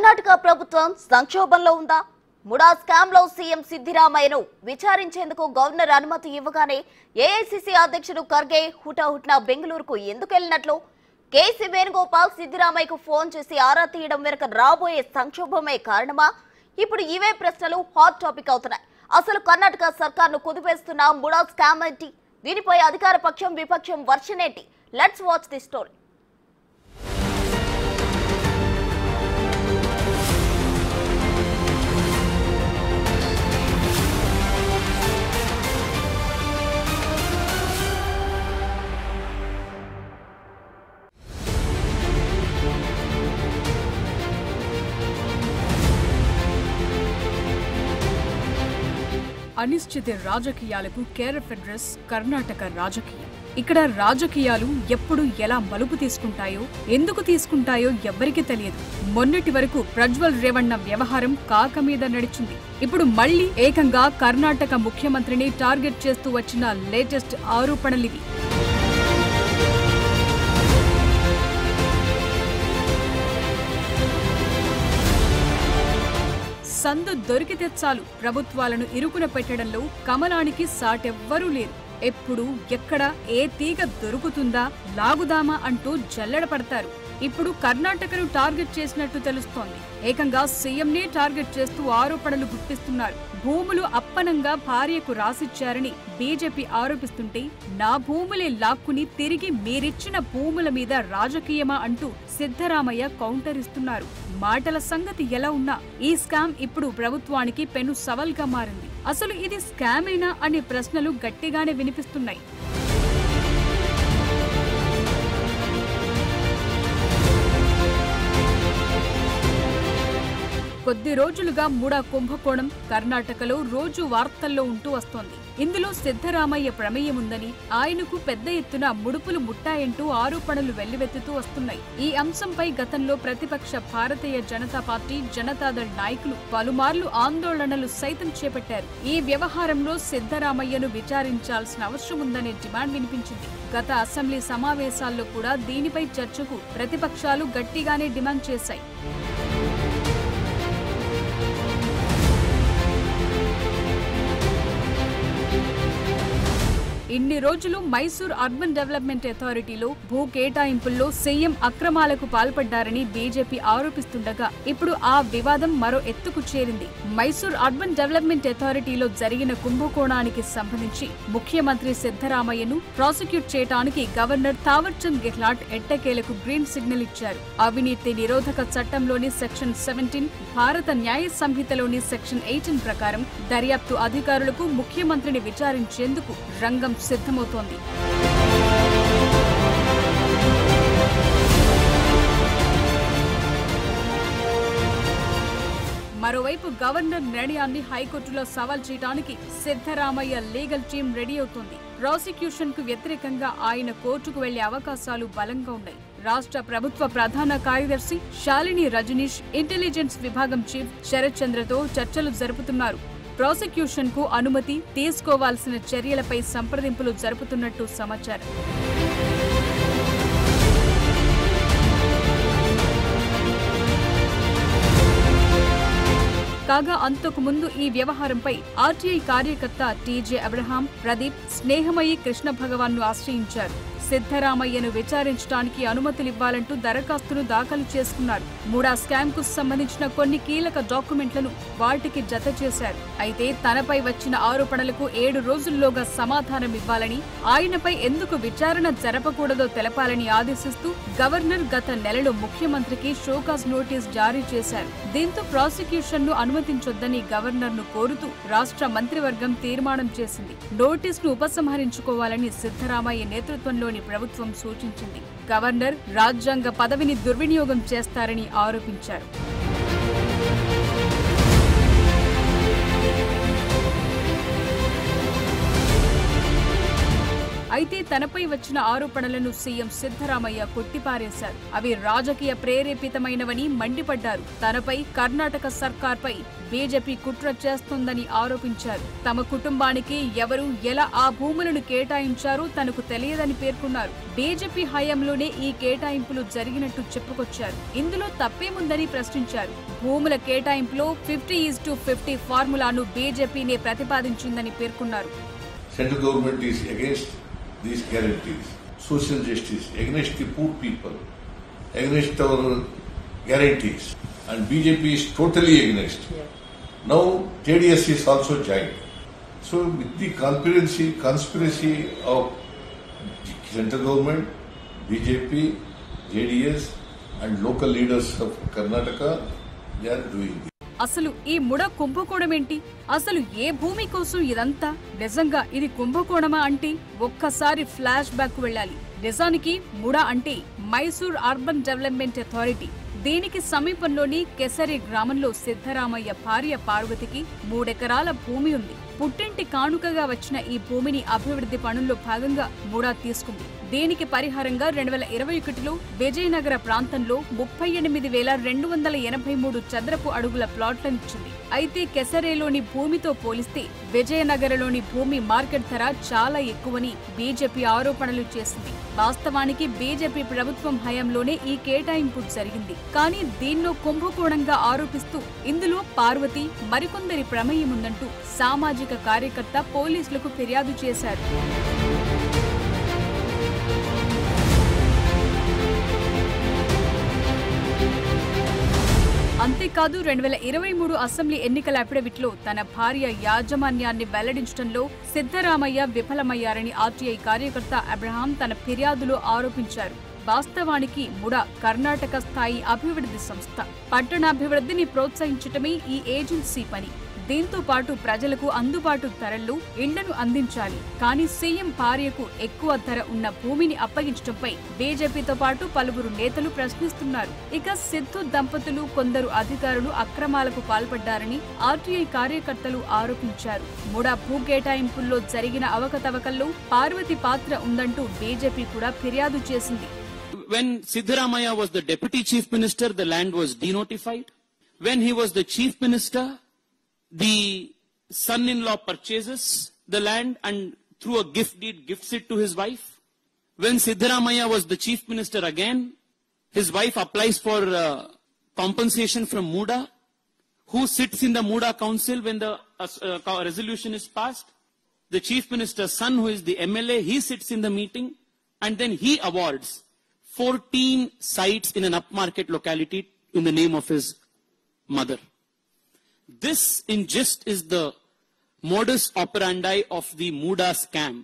కర్ణాటక ప్రభుత్వం సంక్షోభంలో ఉందా? ముడా స్కామ్ లో సీఎం సిద్దిరామయ్యను విచారించేందుకు గవర్నర్ అనుమతి ఇవ్వగానే ఏఐసీసీ అధ్యక్షుడు ఖర్గే హుటాహుటిన బెంగళూరుకు ఎందుకు వెళ్లినట్లు? కేసీ వేణుగోపాల్ సిద్దిరామయ్యకు ఫోన్ చేసి ఆరా తీయడం వెనుక రాబోయే సంక్షోభమే కారణమా? ఇప్పుడు ఇవే ప్రశ్నలు హాట్ టాపిక్ అవుతున్నాయి. అసలు కర్ణాటక సర్కార్ను కుదిపేస్తున్న ముడా స్కామ్ ఏంటి? దీనిపై అధికార పక్షం విపక్షం వర్షన్ ఏంటి? Let's watch the story. అనిశ్చిత రాజకీయాలకు కేరఫ్ అడ్రస్ కర్ణాటక రాజకీయం. ఇక్కడ రాజకీయాలు ఎప్పుడు ఎలా మలుపు తీసుకుంటాయో, ఎందుకు తీసుకుంటాయో ఎవ్వరికీ తెలియదు. మొన్నటి వరకు ప్రజ్వల్ రేవణ్ణ వ్యవహారం కాక మీద నడిచింది. ఇప్పుడు మళ్లీ ఏకంగా కర్ణాటక ముఖ్యమంత్రిని టార్గెట్ చేస్తూ వచ్చిన లేటెస్ట్ ఆరోపణలివి. సందు దొరికితే చాలు ప్రభుత్వాలను ఇరుకున పెట్టడంలో కమలానికి సాటెవ్వరూ లేరు. ఎప్పుడు ఎక్కడ ఏ తీగ దొరుకుతుందా లాగుదామా అంటూ జల్లెడ పడతారు. ఇప్పుడు కర్ణాటకను టార్గెట్ చేసినట్టు తెలుస్తోంది. ఏకంగా సీఎంనే టార్గెట్ చేస్తూ ఆరోపణలు గుప్పిస్తున్నారు. భూములు అప్పనంగా భార్యకు రాసిచ్చారని బీజేపీ ఆరోపిస్తుంటే, నా భూములే లాక్కుని తిరిగి మీరిచ్చిన భూముల మీద రాజకీయమా అంటూ సిద్ధరామయ్య కౌంటర్ ఇస్తున్నారు. మాటల సంగతి ఎలా ఉన్నా ఈ స్కామ్ ఇప్పుడు ప్రభుత్వానికి పెను సవాల్గా మారింది. అసలు ఇది స్కామేనా అనే ప్రశ్నలు గట్టిగానే వినిపిస్తున్నాయి. కొద్ది రోజులుగా ముడా కుంభకోణం కర్ణాటకలో రోజు వార్తల్లో ఉంటూ వస్తోంది. ఇందులో సిద్ధరామయ్య ప్రమేయం ఉందని, ఆయనకు పెద్ద ఎత్తున ముడుపులు ముట్టాయంటూ ఆరోపణలు వెల్లువెత్తుతూ వస్తున్నాయి. ఈ అంశంపై గతంలో ప్రతిపక్ష భారతీయ జనతా పార్టీ, జనతాదళ్ నాయకులు పలుమార్లు ఆందోళనలు సైతం చేపట్టారు. ఈ వ్యవహారంలో సిద్ధరామయ్యను విచారించాల్సిన అవసరం ఉందనే డిమాండ్ వినిపించింది. గత అసెంబ్లీ సమావేశాల్లో కూడా దీనిపై చర్చకు ప్రతిపక్షాలు గట్టిగానే డిమాండ్ చేశాయి. ఇన్ని రోజులు మైసూర్ అర్బన్ డెవలప్మెంట్ అథారిటీలో భూ కేటాయింపుల్లో సీఎం అక్రమాలకు పాల్పడ్డారని బీజేపీ ఆరోపిస్తుండగా, ఇప్పుడు ఆ వివాదం మరో ఎత్తుకు చేరింది. మైసూర్ అర్బన్ డెవలప్మెంట్ అథారిటీలో జరిగిన కుంభకోణానికి సంబంధించి ముఖ్యమంత్రి సిద్ధరామయ్యను ప్రాసిక్యూట్ చేయడానికి గవర్నర్ థావర్చంద్ గెహ్లాట్ ఎట్టకేలకు గ్రీన్ సిగ్నల్ ఇచ్చారు. అవినీతి నిరోధక చట్టంలోని సెక్షన్ 17, భారత న్యాయ సంహితలోని సెక్షన్ 18 ప్రకారం దర్యాప్తు అధికారులకు ముఖ్యమంత్రిని విచారించేందుకు రంగం సిద్ధమవుతోంది. మరోవైపు గవర్నర్ నిర్ణయాన్ని హైకోర్టులో సవాల్ చేయడానికి సిద్ధరామయ్య లీగల్ టీం రెడీ అవుతోంది. ప్రాసిక్యూషన్ కు వ్యతిరేకంగా ఆయన కోర్టుకు వెళ్లే అవకాశాలు బలంగా ఉన్నాయి. రాష్ట్ర ప్రభుత్వ ప్రధాన కార్యదర్శి శాలిని రజనీష్, ఇంటెలిజెన్స్ విభాగం చీఫ్ శరత్ చంద్రతో చర్చలు జరుపుతున్నారు. ప్రాసిక్యూషన్ కు అనుమతి తీసుకోవాల్సిన చర్యలపై సంప్రదింపులు జరుపుతున్నట్టు సమాచారం. కాగా అంతకు ముందు ఈ వ్యవహారంపై ఆర్టీఐ కార్యకర్త టీజే అబ్రహాం, ప్రదీప్, స్నేహమయి కృష్ణ భగవాన్ ను ఆశ్రయించారు. సిద్ధరామయ్యను విచారించడానికి అనుమతులివ్వాలంటూ దరఖాస్తును దాఖలు చేసుకున్నారు. ముడా స్కామ్ కు సంబంధించిన కొన్ని కీలక డాక్యుమెంట్లను వాటికి జత చేశారు. అయితే తనపై వచ్చిన ఆరోపణలకు 7 రోజుల్లోగా సమాధానం ఇవ్వాలని, ఆయనపై ఎందుకు విచారణ జరపకూడదో తెలపాలని ఆదేశిస్తూ గవర్నర్ గత నెలలో ముఖ్యమంత్రికి షోకాజ్ నోటీస్ జారీ చేశారు. దీంతో ప్రాసిక్యూషన్ ను అనుమతించొద్దని గవర్నర్ ను కోరుతూ రాష్ట్ర మంత్రివర్గం తీర్మానం చేసింది. నోటీస్ ను ఉపసంహరించుకోవాలని సిద్ధరామయ్య నేతృత్వంలోని ప్రభుత్వం సూచించింది. గవర్నర్ రాజ్యాంగ పదవిని దుర్వినియోగం చేస్తారని ఆరోపించారు. అయితే తనపై వచ్చిన ఆరోపణలను సీఎం సిద్ధరామయ్య కొట్టిపారేశారు. అవి రాజకీయ ప్రేరేపితమైనవని మండిపడ్డారు. తనపై, కర్ణాటక సర్కార్పై బీజేపీ కుట్ర చేస్తోందని ఆరోపించారు. తమ కుటుంబానికి ఎవరు ఎలా ఆ భూములను కేటాయించారో తనకు తెలియదని పేర్కొన్నారు. బీజేపీ హయాంలోనే ఈ కేటాయింపులు జరిగినట్టు చెప్పుకొచ్చారు. ఇందులో తప్పేముందని ప్రశ్నించారు. భూముల కేటాయింపులో 50:50 ఫార్ములాను బీజేపీనే ప్రతిపాదించిందని పేర్కొన్నారు. Central government is against these guarantees. Social justice, against the poor people, against our guarantees. And BJP is totally against. Now JDS is also joined. So with the conspiracy of central government, BJP, JDS and local leaders of Karnataka, they are doing this. అసలు ఈ MUDA కుంభకోణమేంటి? అసలు ఏ భూమి కోసం ఇదంతా? నిజంగా ఇది కుంభకోణమా అంటే ఒక్కసారి ఫ్లాష్ బ్యాక్ వెళ్ళాలి. నిజానికి ముడ అంటే మైసూర్ అర్బన్ డెవలప్మెంట్ అథారిటీ. దీనికి సమీపంలోని కెసరి గ్రామంలో సిద్ధరామయ్య భార్య పార్వతికి 3 ఎకరాల భూమి ఉంది. పుట్టింటి కానుకగా వచ్చిన ఈ భూమిని అభివృద్ధి పనుల్లో భాగంగా ముడా తీసుకుంది. దీనికి పరిహారంగా 2021లో విజయనగర ప్రాంతంలో 38,283 చదరపు అడుగుల ప్లాట్లనిచ్చింది. అయితే కెసరేలోని భూమితో పోలిస్తే విజయనగరలోని భూమి మార్కెట్ ధర చాలా ఎక్కువని బీజేపీ ఆరోపణలు చేసింది. వాస్తవానికి బీజేపీ ప్రభుత్వం హయాంలోనే ఈ కేటాయింపు జరిగింది. కానీ దీన్నో కుంభకోణంగా ఆరోపిస్తూ ఇందులో పార్వతి, మరికొందరి ప్రమేయముందంటూ సామాజిక కార్యకర్త పోలీసులకు ఫిర్యాదు చేశారు. అంతేకాదు 2023 అసెంబ్లీ ఎన్నికల అఫిడవిట్లో తన భార్య యాజమాన్యాన్ని వెల్లడించడంలో సిద్ధరామయ్య విఫలమయ్యారని ఆర్టీఐ కార్యకర్త అబ్రహాం తన ఫిర్యాదులో ఆరోపించారు. వాస్తవానికి ముడా కర్ణాటక స్థాయి అభివృద్ధి సంస్థ. పట్టణాభివృద్ధిని ప్రోత్సహించటమే ఈ ఏజెన్సీ పని. దీంతో పాటు ప్రజలకు అందుబాటు ధరల్లో ఇళ్లను అందించాలి. కానీ సీఎం భార్యకు ఎక్కువ ధర ఉన్న భూమిని అప్పగించడంపై బీజేపీతో పాటు పలువురు నేతలు ప్రశ్నిస్తున్నారు. ఇక సిద్ధు దంపతులు, కొందరు అధికారులు అక్రమాలకు పాల్పడ్డారని ఆర్టీఐ కార్యకర్తలు ఆరోపించారు. ముడా భూ కేటాయింపుల్లో జరిగిన అవకతవకల్లో పార్వతి పాత్ర ఉందంటూ బీజేపీ కూడా ఫిర్యాదు చేసింది. When Siddaramaiah was the deputy chief minister, the land was denotified. When he was the chief minister, the son-in-law purchases the land and through a gift deed gifts it to his wife. When Siddaramaiah was the chief minister again, his wife applies for compensation from Muda, who sits in the Muda council when the resolution is passed. The chief minister's son, who is the MLA, he sits in the meeting and then he awards 14 sites in an upmarket locality in the name of his mother. This in gist is the modus operandi of the Muda scam,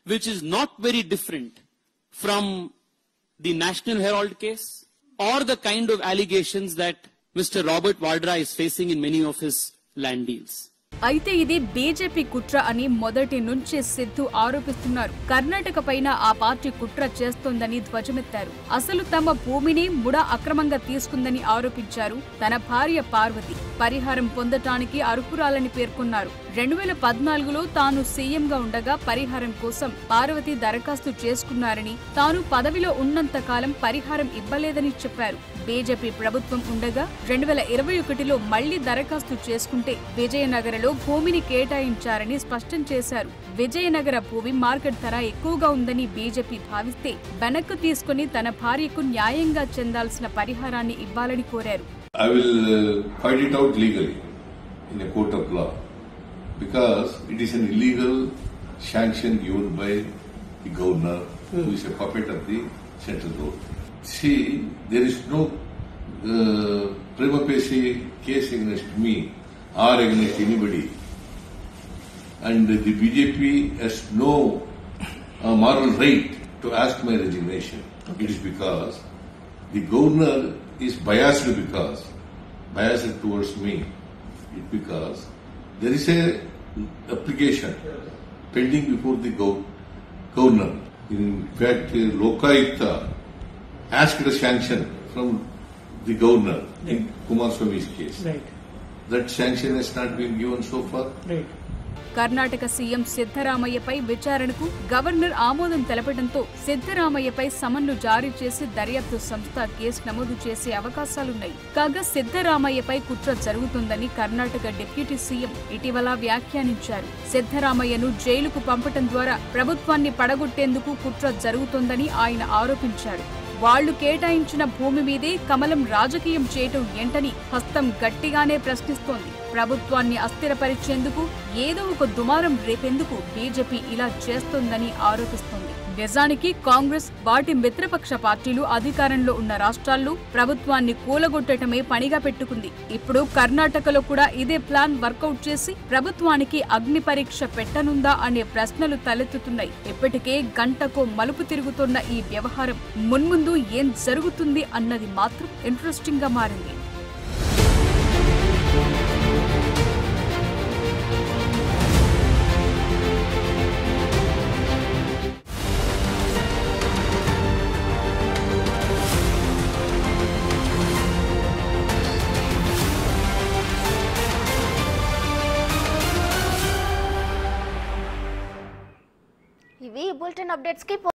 which is not very different from the National Herald case or the kind of allegations that Mr. Robert Vadra is facing in many of his land deals. అయితే ఇది BJP కుట్ర అని మొదటి నుంచే సిద్ధు ఆరోపిస్తున్నారు. కర్ణాటక పైన ఆ party కుట్ర చేస్తోందని ధ్వజమెత్తారు. అసలు తమ భూమిని ముడా అక్రమంగా తీసుకుందని ఆరోపించారు. తన భార్య పార్వతి పరిహారం పొందటానికి అర్హురాలని పేర్కొన్నారు. 2014లో తాను సీఎంగా ఉండగా పరిహారం కోసం పార్వతి దరఖాస్తు చేసుకున్నారని, తాను పదవిలో ఉన్నంత కాలం పరిహారం ఇవ్వలేదని చెప్పారు. బీజేపీ ప్రభుత్వం ఉండగా 2021లో మళ్లీ దరఖాస్తు చేసుకుంటే విజయనగరలో భూమిని కేటాయించారని స్పష్టం చేశారు. విజయనగర భూమి మార్కెట్ ధర ఎక్కువగా ఉందని బీజేపీ భావిస్తే వెనక్కు తీసుకుని తన భార్యకు న్యాయంగా చెందాల్సిన పరిహారాన్ని ఇవ్వాలని కోరారు. I will fight it out legally in a court of law because it is an illegal sanction given by the governor who is a puppet of the central government. See, there is no prima facie case against me or against anybody, and the BJP has no moral right to ask my resignation. Okay. It is because the governor is biased towards me. It's because there is a application pending before the governor. In fact, Lokayukta asked a sanction from the governor in Kumaraswamy's case. Right. That sanction has not been given so far. Right. Karnataka CM సిద్ధరామయ్యపై విచారణకు governor ఆమోదం తెలపడంతో సిద్ధరామయ్యపై సమన్లు జారీ చేసి దర్యాప్తు సంస్థ case నమోదు చేసే అవకాశాలున్నాయి. కాగా సిద్ధరామయ్యపై కుట్ర జరుగుతుందని కర్ణాటక డిప్యూటీ సీఎం ఇటీవల వ్యాఖ్యానించారు. సిద్ధరామయ్యను జైలుకు పంపటం ద్వారా ప్రభుత్వాన్ని పడగొట్టేందుకు కుట్ర జరుగుతోందని ఆయన ఆరోపించారు. వాళ్లు కేటాయించిన భూమి మీదే కమలం రాజకీయం చేయటం ఏంటని హస్తం గట్టిగానే ప్రశ్నిస్తోంది. ప్రభుత్వాన్ని అస్థిరపరిచేందుకు ఏదో ఒక దుమారం రేపేందుకు బీజేపీ ఇలా చేస్తోందని ఆరోపిస్తోంది. నిజానికి కాంగ్రెస్ వాటి మిత్రపక్ష పార్టీలు అధికారంలో ఉన్న రాష్ట్రాల్లో ప్రభుత్వాన్ని కూలగొట్టడమే పనిగా పెట్టుకుంది. ఇప్పుడు కర్ణాటకలో కూడా ఇదే ప్లాన్ వర్కౌట్ చేసి ప్రభుత్వానికి అగ్ని పరీక్ష పెట్టనుందా అనే ప్రశ్నలు తలెత్తుతున్నాయి. ఇప్పటికే గంటకో మలుపు తిరుగుతున్న ఈ వ్యవహారం మున్ముందు ఏం జరుగుతుంది అన్నది మాత్రం ఇంట్రెస్టింగ్ గా మారింది. ఇవి బులెటిన్ అప్డేట్స్ కి